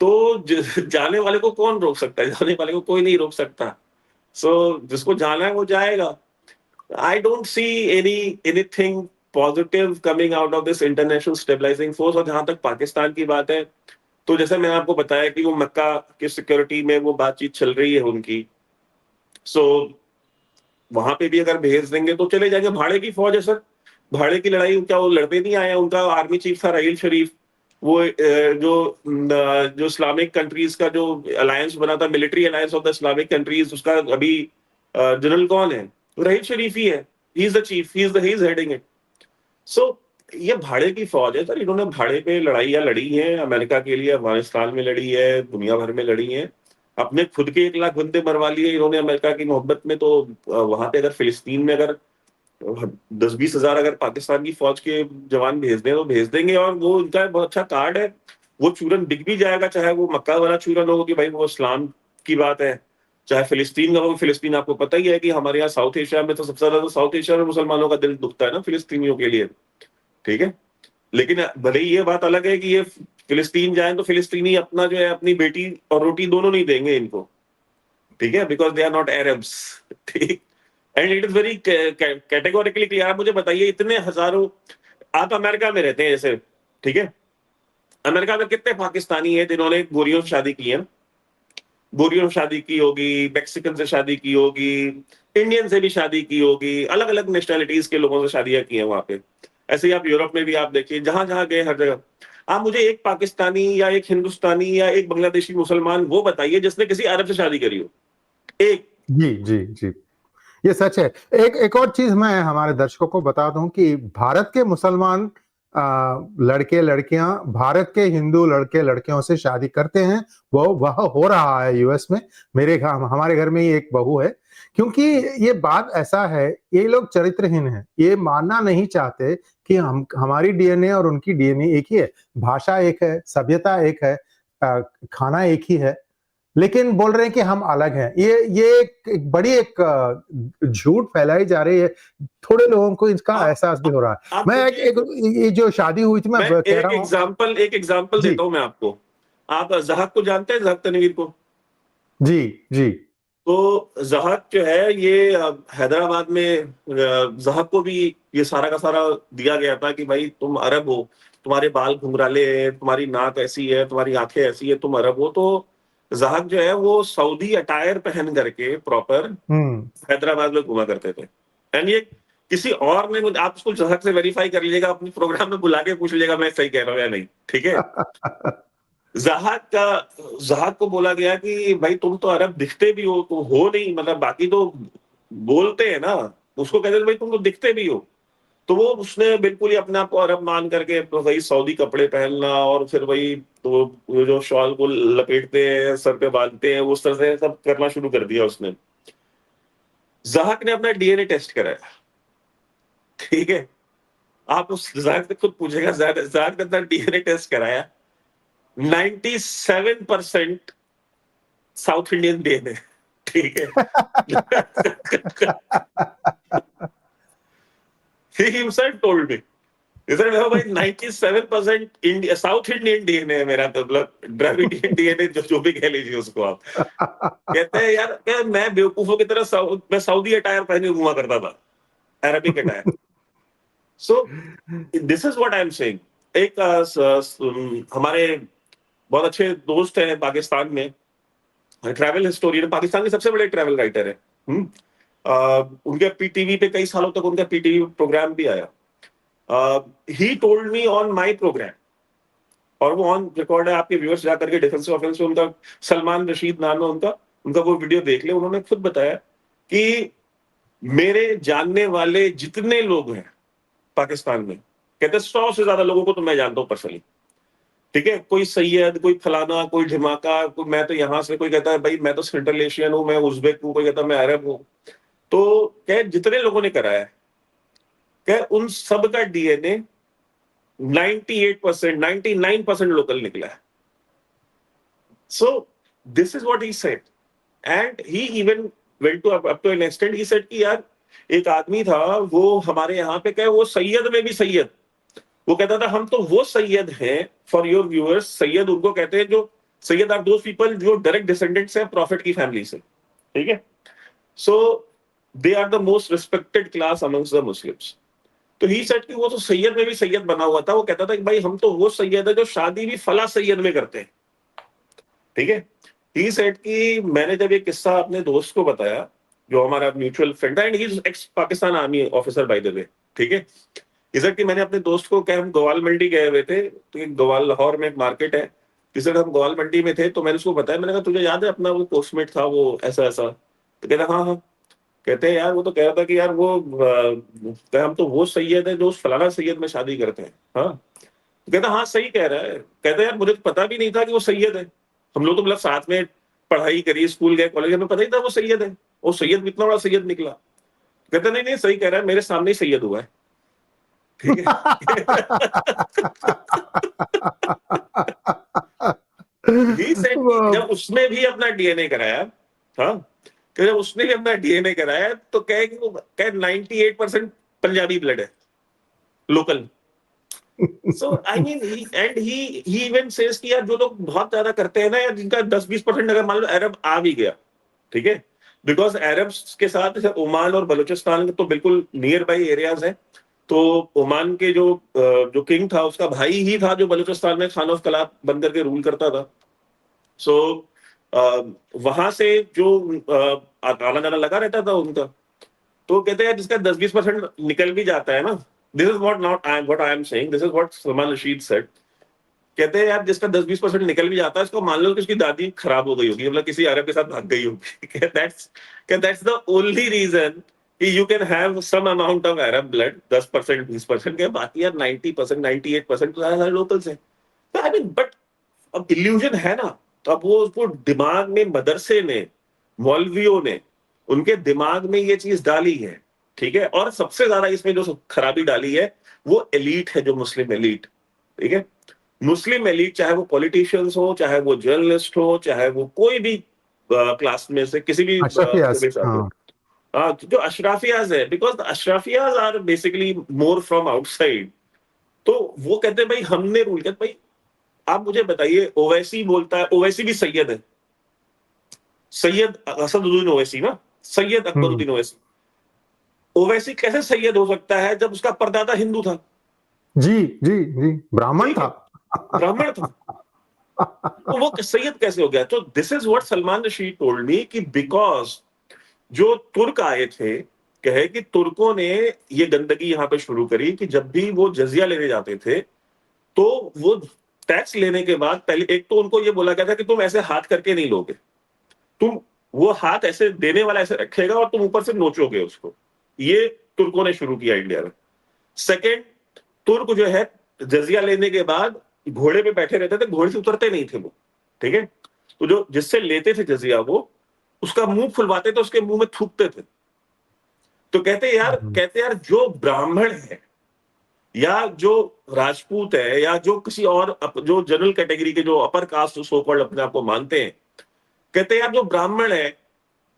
तो जाने वाले को कौन रोक सकता है? जाने वाले को कोई नहीं रोक सकता। सो जिसको जाना है वो जाएगा। I don't see anything positive coming out of this international stabilizing force। और जहां तक पाकिस्तान की बात है, तो जैसे मैंने आपको बताया कि वो मक्का की सिक्योरिटी में वो बातचीत चल रही है उनकी, सो वहां पे भी अगर भेज देंगे तो चले जाएंगे। भाड़े की फौज है सर, भाड़े की लड़ाई क्या वो लड़ते नहीं आए हैं? उनका आर्मी चीफ था रहील शरीफ, वो जो इस्लामिक कंट्रीज का जो अलायंस बना था, military alliance of the Islamic countries, उसका अभी जनरल कौन है? रहील शरीफ ही है। He is the chief, he is heading it. So ये भाड़े की फौज है सर, इन्होंने भाड़े पे लड़ाइयाँ लड़ी हैं, अमेरिका के लिए अफगानिस्तान में लड़ी है, दुनिया भर में लड़ी है, अपने खुद के 1 लाख बंदे मरवा लिए इन्होंने अमेरिका की मोहब्बत में। तो वहां पे अगर फिलिस्तीन में अगर 10-20 हजार अगर पाकिस्तान की फौज के जवान भेज दें तो भेज देंगे, और वो उनका बहुत अच्छा कार्ड है। वो चूरन बिक भी जाएगा, चाहे वो मक्का वाला चूरन हो कि भाई वो इस्लाम की बात है, चाहे फिलिस्तीन का हो। फिलिस्तीन आपको पता ही है कि हमारे यहाँ साउथ एशिया में तो सबसे ज्यादा तो साउथ एशिया में मुसलमानों का दिल दुखता है ना फिलिस्तीनियों के लिए, ठीक है। लेकिन भले ही ये बात अलग है कि ये फिलिस्तीन जाए तो फिलिस्तीनी अपना जो है अपनी बेटी और रोटी दोनों नहीं देंगे इनको, ठीक है, because they are not Arabs, ठीक। And it is very categorically clear. आप मुझे बताइए, इतने हजारों, आप अमेरिका में रहते हैं जैसे, ठीक है, अमेरिका में कितने पाकिस्तानी हैं जिन्होंने गोरियों से शादी की है? गोरियों से शादी की होगी, मैक्सिकन से शादी की होगी, इंडियन से भी शादी की होगी, अलग अलग नेशनलिटीज के लोगों से शादियां की हैं वहां पे। ऐसे ही आप यूरोप में भी आप देखिए, जहां जहां गए हर जगह। आप मुझे एक पाकिस्तानी या एक हिंदुस्तानी या एक बांग्लादेशी मुसलमान वो बताइए जिसने किसी अरब से शादी करी हो, एक। जी, जी, जी। ये सच है। एक एक और चीज़ मैं हमारे दर्शकों को बता दूँ कि भारत के मुसलमान लड़के-लड़कियाँ भारत के हिंदू लड़के-लड़कियों से शादी करते हैं। वह हो रहा है यूएस में। मेरे घ हमारे घर में ही एक बहू है। क्योंकि ये बात ऐसा है, ये लोग चरित्रहीन हैं। ये मानना नहीं चाहते कि हम हमारी डीएनए और उनकी डीएनए एक ही है। भाषा एक है, सभ्यता एक है, खाना एक ही है। लेकिन बोल रहे हैं कि हम अलग हैं। ये एक बड़ी झूठ फैलाई जा रही है। थोड़े लोगों को इसका आप एहसास भी हो रहा है। आप मैं एक देखिए, एक ये जो शादी हुई थी मैं मैं कह रहा हूँ। एक एग्जांपल जी, देता हूं मैं आपको। आप जहक को जानते हैं, जहक तनवीर को? जी, जी। तो ज़हक जो है ये हैदराबाद में ज़हक को भी ये सारा का सारा दिया गया था कि भाई तुम अरब हो, तुम्हारे बाल घुंघराले हैं, तुम्हारी नाक ऐसी है, तुम्हारी आंखें ऐसी है, तुम अरब हो। तो ज़हक जो है वो सऊदी अटायर पहन करके प्रॉपर हुँ। हैदराबाद में घुमा करते थे। एंड ये किसी और ने आप उसको ज़हक से वेरीफाई कर लीजिएगा, अपने प्रोग्राम में बुला के पूछ लीजिएगा मैं सही कह रहा हूँ या नहीं, ठीक है? ज़हाक को बोला गया कि भाई तुम तो अरब दिखते भी हो, तुम हो नहीं, मतलब बाकी तो बोलते हैं ना। उसको कहते थे भाई तुम तो दिखते भी हो। तो वो उसने बिल्कुल ही अपने आप को अरब मान करके तो वही सऊदी कपड़े पहनना, और फिर वही तो वो जो शॉल को लपेटते हैं, सर पे बांधते हैं, उस तरह से सब करना शुरू कर दिया उसने। ज़हाक ने अपना डीएनए टेस्ट कराया, ठीक है? आप उस ज़हाक से खुद पूछिएगा, ज़हाक ने अपना डीएनए टेस्ट कराया, 97% साउथ इंडियन डीएनए, ठीक है। He himself told me, he said मेरा भाई 97% इंडिया साउथ इंडियन डीएनए है मेरा, तो मतलब द्रविडियन डीएनए जो भी कह लीजिए उसको आप। कहते हैं यार क्या मैं बेवकूफों की तरह मैं सऊदी अटायर पहने घुमा करता था, Arabic attire. So this is what I am saying. एक हमारे बहुत अच्छे दोस्त हैं पाकिस्तान में, ट्रैवल हिस्टोरियन, पाकिस्तान के सबसे बड़े ट्रैवल राइटर है। उनके पीटीवी पे कई सालों तक उनका पीटीवी प्रोग्राम भी आया। He told me on my program, और वो ऑन रिकॉर्ड है, आपके व्यूअर्स जाकर के डिफेंस ऑफेंस में उनका, सलमान रशीद नाम है उनका, उनका वो वीडियो देख ले। उन्होंने खुद बताया कि मेरे जानने वाले जितने लोग हैं पाकिस्तान में, कहते 100 से ज्यादा लोगों को तो मैं जानता हूँ पर्सनली, ठीक है। कोई सैयद, कोई फलाना, कोई ढिमाका, कोई मैं तो यहाँ से, कोई कहता है भाई मैं तो सेंट्रल एशियन हूँ, मैं उज्बेक हूँ, कोई कहता है मैं अरब हूँ। तो क्या जितने लोगों ने कराया है, क्या उन सब का डीएनए 98%, 99% लोकल निकला है। So this is what he said, and he even went to up to an extent, he said कि यार एक आदमी था वो हमारे यहाँ पे, क्या वो सैयद में भी सैयद, वो कहता था हम तो वो सैयद हैं, फॉर योर व्यूअर्स, सैयद उनको कहते हैं जो, सैयद आर दोज पीपल जो डायरेक्ट डिसेंडेंट्स हैं प्रॉफिट की फैमिली से, ठीक है। So they are the most respected class amongst the Muslims. तो ही सेड कि वो तो सैयद में भी सैयद बना हुआ था। वो कहता था कि भाई हम तो वो सैयद है जो शादी भी फला सैयद में करते हैं, ठीक है। ही सेड कि मैंने जब ये किस्सा अपने दोस्त को बताया, जो हमारा म्यूचुअल फ्रेंड है, and he is x Pakistan army officer by the way, ठीक है। ही सेड कि मैंने अपने दोस्त को, क्या हम ग्वाल मंडी गए हुए थे, तो ये ग्वाल लाहौर में एक मार्केट है, जिस हम ग्वाल मंडी में थे, तो मैंने उसको बताया, मैंने कहा तुझे याद है अपना वो पोस्टमेट था वो ऐसा ऐसा, तो कहता हाँ हाँ। कहते हैं यार वो तो कह रहा था कि यार वो हम तो वो सैयद है जो उस फलाना सैयद में शादी करते हैं। हाँ, तो कहता हाँ सही कह रहा है। कहता यार मुझे तो पता भी नहीं था कि वो सैयद है। हम लोग तो मतलब साथ में पढ़ाई करी, स्कूल गए, कॉलेज में, पता ही था वो सैयद है। वो सैयद इतना बड़ा सैयद निकला। कहता नहीं नहीं सही कह रहा है, मेरे सामने ही सैयद हुआ है, ठीक है। ही सेड कि जब उसने भी अपना डीएनए कराया, हाँ, कि जब उसने भी अपना डीएनए कराया, तो कहे कि वो कहे 98% पंजाबी ब्लड है, local. So I mean he even says कि यार जो लोग बहुत ज्यादा करते हैं ना यार, जिनका 10-20% अगर मान लो अरब आ भी गया, ठीक है, बिकॉज अरब्स के साथ जैसे ओमान और बलूचिस्तान तो बिल्कुल नियर बाई एरियाज है। तो ओमान के जो किंग था, उसका भाई ही था जो बलूचिस्तान में खान ऑफ कलात बन करके रूल करता था। सो वहां से जो आना जाना लगा रहता था उनका। तो कहते हैं जिसका 10-20% निकल भी जाता है ना, this is what I am saying, this is what Salman Rashid said. कहते हैं यार जिसका 10-20% निकल भी जाता है, इसको मान लो कि उसकी दादी खराब हो गई होगी, मतलब किसी अरब के साथ भाग गई होगी। दैट्स द ओनली रीजन कि you can have some amount of Arab blood, 10% 20% के, बाकी यार 90% 98% तो सारे लोकल्स हैं। आई मीन बट अब इल्यूजन है ना, तो अब वो उसको दिमाग में, मदरसे ने, मौलवियों ने उनके दिमाग में ये चीज डाली है, ठीक है। और सबसे ज्यादा इसमें जो खराबी डाली है, वो एलीट है, जो मुस्लिम एलीट, ठीक है। मुस्लिम एलीट, चाहे वो पॉलिटिशियंस हो, चाहे वो जर्नलिस्ट हो, चाहे वो कोई भी क्लास में से किसी भी अशरफियास, के साथ हो, हाँ। जो अशराफियाज है, बिकॉज द अशराफियाज are basically more from outside. तो वो कहते हैं भाई हमने रूल किया। भाई आप मुझे बताइए, ओवैसी बोलता है, ओवैसी भी सैयद है, सैयद असदुद्दीन ओवैसी ना, सैयद हम्म। अकबरुद्दीन ओवैसी। ओवैसी कैसे सैयद हो सकता है जब उसका परदादा हिंदू था, जी जी जी, ब्राह्मण ठीक था। है, ब्राह्मण था। तो वो सैयद कैसे हो गया? तो this is what Salman Rashid told me कि बिकॉज जो तुर्क आए थे, कहे कि तुर्कों ने ये गंदगी यहां पे शुरू करी कि जब भी वो जजिया लेने जाते थे, तो वो टैक्स लेने के बाद पहले एक तो उनको ये बोला गया था कि तुम ऐसे हाथ करके नहीं लोगे, तुम वो हाथ ऐसे देने वाला ऐसे रखेगा और तुम ऊपर से नोचोगे उसको। ये तुर्कों ने शुरू किया इंडिया में। सेकेंड, तुर्क जो है जजिया लेने के बाद घोड़े पे बैठे रहते थे, घोड़े से उतरते नहीं थे वो, ठीक है। तो जो जिससे लेते थे जजिया, वो उसका मुंह खुलवाते थे, उसके मुंह में थूकते थे। तो कहते यार जो ब्राह्मण है, या जो राजपूत है, या जो किसी और जो जनरल कैटेगरी के, जो अपर कास्ट सो कॉल्ड अपने आप को मानते हैं, कहते यार जो ब्राह्मण है,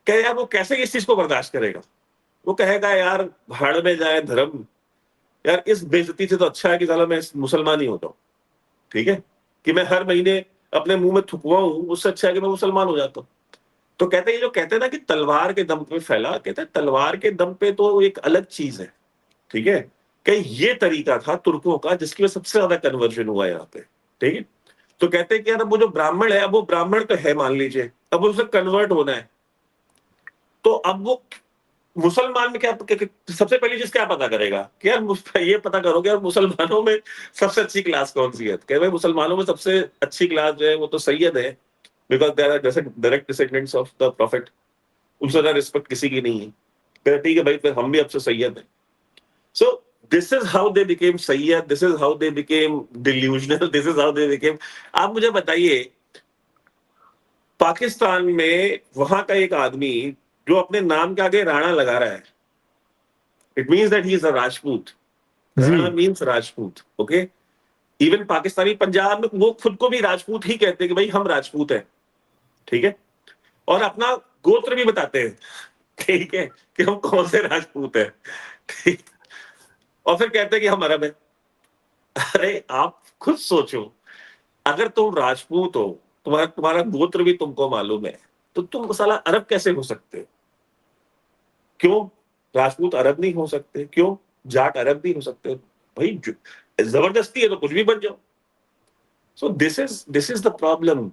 कहे यार वो कैसे इस चीज को बर्दाश्त करेगा? वो कहेगा यार भाड़ में जाए धर्म, यार इस बेइज्जती से तो अच्छा है कि साला मैं मुसलमान ही होता हूँ, ठीक है, कि मैं हर महीने अपने मुंह में थुकवाऊं, उससे अच्छा है कि मैं मुसलमान हो जाता हूँ। तो कहते हैं, ये जो कहते हैं ना कि तलवार के दम पे फैला, कहते हैं तलवार के दम पे तो एक अलग चीज है, ठीक है। कि ये तरीका था तुर्कों का जिसकी वजह से सबसे ज्यादा कन्वर्जन हुआ यहाँ पे, ठीक है। तो कहते हैं कि यार अब वो जो ब्राह्मण है, अब वो ब्राह्मण तो है मान लीजिए, अब उसे कन्वर्ट होना है, तो अब वो मुसलमान में सबसे पहली चीज क्या पता करेगा कि यार ये पता करो कि यार मुसलमानों में सबसे अच्छी क्लास कौन सी है। कह भाई मुसलमानों में सबसे अच्छी क्लास जो है वो तो सैयद है, because they are direct descendants of the prophet. उनसे ज्यादा रिस्पेक्ट किसी की नहीं है। कहते ठीक है भाई, फिर हम भी अब से सैयद हैं। सो this is how they became Syed, this is how they became delusional, this is how they became. आप मुझे बताइए, पाकिस्तान में वहां का एक आदमी जो अपने नाम के आगे राणा लगा रहा है, it means that he is a Rajput. जी। Rana means Rajput, okay. Even Pakistani Punjab में वो खुद को भी राजपूत ही कहते हैं कि भाई हम राजपूत हैं, ठीक है। और अपना गोत्र भी बताते हैं, ठीक है, कि हम कौन से राजपूत हैं, ठीक। और फिर कहते हैं कि हम अरब हैं। अरे आप खुद सोचो, अगर तुम राजपूत हो, तुम्हारा तुम्हारा गोत्र भी तुमको मालूम है, तो तुम साला अरब कैसे हो सकते हो? क्यों राजपूत अरब नहीं हो सकते? क्यों? जाट अरब भी हो सकते हो भाई, जबरदस्ती है तो कुछ भी बन जाओ। सो दिस इज द प्रॉब्लम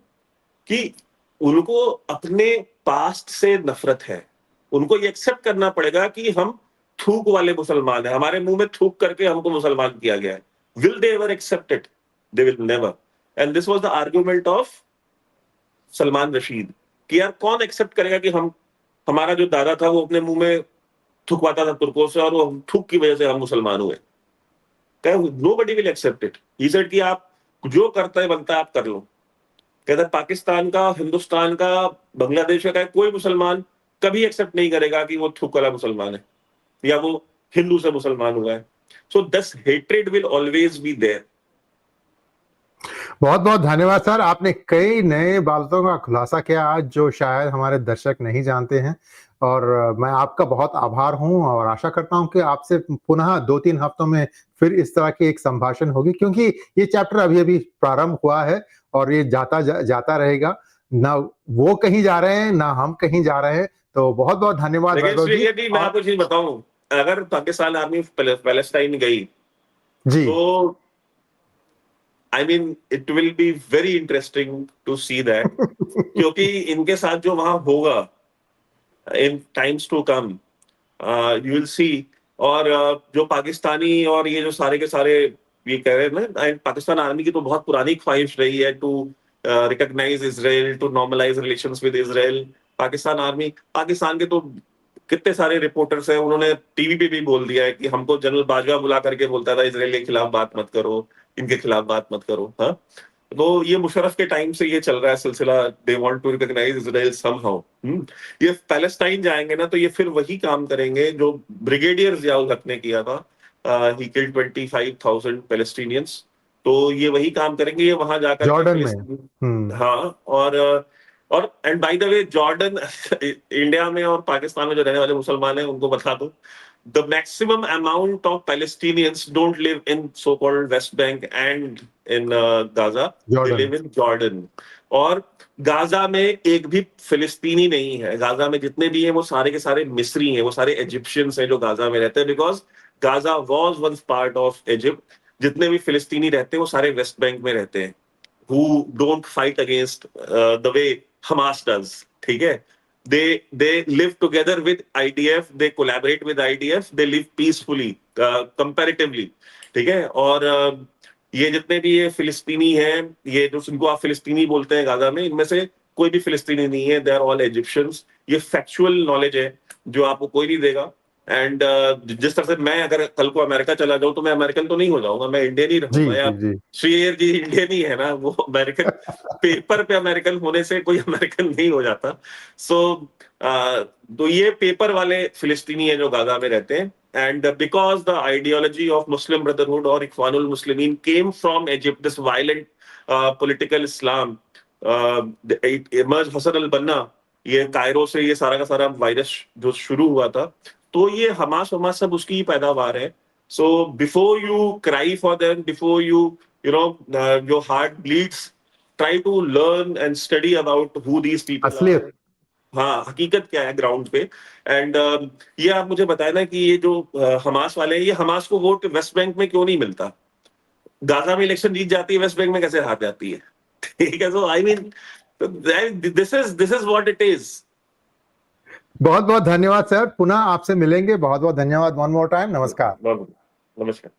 कि उनको अपने पास्ट से नफरत है। उनको ये एक्सेप्ट करना पड़ेगा कि हम थूक वाले मुसलमान हैं, हमारे मुंह में थूक करके हमको मुसलमान किया गया है। Will they ever accept it? They will never. And this was the argument of Salman Rashid कि यार कौन एक्सेप्ट करेगा कि हम, हमारा जो दादा था वो अपने मुंह में थुकवाता था तुर्कों से और वो थूक की वजह से हम मुसलमान हुए। Nobody will accept it. He said कि आप जो करता है बनता है आप कर लो। कहता है पाकिस्तान का, हिंदुस्तान का, बांग्लादेश का कोई मुसलमान कभी एक्सेप्ट नहीं करेगा कि वो थूक वाला मुसलमान है या वो हिंदू से मुसलमान हुआ है। So this hatred will always be there. बहुत बहुत धन्यवाद सर, आपने कई नए बातों का खुलासा किया आज जो शायद हमारे दर्शक नहीं जानते हैं, और मैं आपका बहुत आभार हूं और आशा करता हूं कि आपसे पुनः 2-3 हफ्तों में फिर इस तरह की एक संभाषण होगी, क्योंकि ये चैप्टर अभी-अभी प्रारंभ हुआ है और ये जाता रहेगा। ना वो कहीं जा रहे हैं, ना हम कहीं जा रहे हैं। तो बहुत-बहुत धन्यवाद लेकिन वैभव इसलिए जी। ये भी मैं और आपको चीज बताऊं, अगर पाकिस्तान आर्मी पैलेस्टाइन गई जी, तो I mean it will be very interesting to see that, क्योंकि इनके साथ जो वहां होगा in times to come, you will see. और जो पाकिस्तानी और ये जो सारे के सारे ये कह रहे हैं ना, पाकिस्तान आर्मी की तो बहुत पुरानी ख्वाहिश रही है to recognise Israel, to normalise relations with Israel. Pakistan army, Pakistan के तो कितने सारे रिपोर्टर्स हैं, उन्होंने टीवी पे भी बोल दिया है कि हमको जनरल बाजवा बुला करके बोलता था इसराइल के खिलाफ बात मत करो, इनके खिलाफ बात मत करो। हाँ, तो ये मुशर्रफ के टाइम से ये चल रहा है सिलसिला, they want to recognise Israel somehow. ये पैलेस्टाइन जाएंगे ना तो ये फिर वही काम करेंगे जो ब्रिगेडियर जियाउल हक ने किया था। He killed 25,000 Palestinians. तो ये वही काम करेंगे, ये वहां जाकर के जॉर्डन में। फिलिस्तीन। हुँ। हाँ, और and by the way Jordan India में और पाकिस्तान में जो रहने वाले मुसलमान हैं उनको बता दो, the maximum amount of Palestinians don't live in so-called West Bank and in Gaza. They Jordan. live in Jordan. और गाजा में एक भी फिलिस्तीनी नहीं है। गाजा में जितने भी हैं वो सारे के सारे मिस्री हैं, वो सारे इजिप्शियंस हैं जो गाजा में रहते हैं, because Gaza was once part of Egypt. जितने भी फिलिस्तीनी रहते हैं वो सारे वेस्ट बैंक में रहते हैं, who don't fight against the way Hamas does. ठीक है, they live together with IDF, they collaborate with IDF, they live peacefully comparatively। ठीक है, और ये जितने भी ये फिलिस्तीनी हैं, ये जो जिनको आप फिलिस्तीनी बोलते हैं गाजा में, इनमें से कोई भी फिलिस्तीनी नहीं है, दे आर ऑल इजिप्शियंस। ये फैक्चुअल नॉलेज है जो आपको कोई नहीं देगा। एंड जिस तरह से मैं अगर कल को अमेरिका चला जाऊं तो मैं अमेरिकन तो नहीं हो जाऊंगा, मैं इंडियन ही जी, रहूंगा। या जी, जी। शेर जी इंडियन ही है ना, वो अमेरिकन पेपर पे अमेरिकन होने से कोई अमेरिकन नहीं हो जाता। सो तो ये पेपर वाले फिलिस्तीनी है जो गाजा में रहते हैं। And because the ideology of Muslim brotherhood और इख्वानुल मुस्लिमीन came from Egypt, this violent political Islam emerge Hasan al Banna, ये कायरो से ये सारा का सारा वायरस जो शुरू हुआ था, तो ये हमास वमास सब उसकी ही पैदावार है। So before you cry for them, before your heart bleeds, try to learn and study about who these people are. असलियत। हाँ, हकीकत क्या है ग्राउंड पे। एंड ये आप मुझे बताए ना कि ये जो हमास वाले हैं, ये हमास को वोट वेस्ट बैंक में क्यों नहीं मिलता? गाजा में इलेक्शन जीत जाती है, वेस्ट बैंक में कैसे हार जाती है? ठीक है, so I mean this is what it is. बहुत-बहुत धन्यवाद सर, पुनः आपसे मिलेंगे। बहुत-बहुत धन्यवाद वन मोर टाइम। नमस्कार। नमस्कार।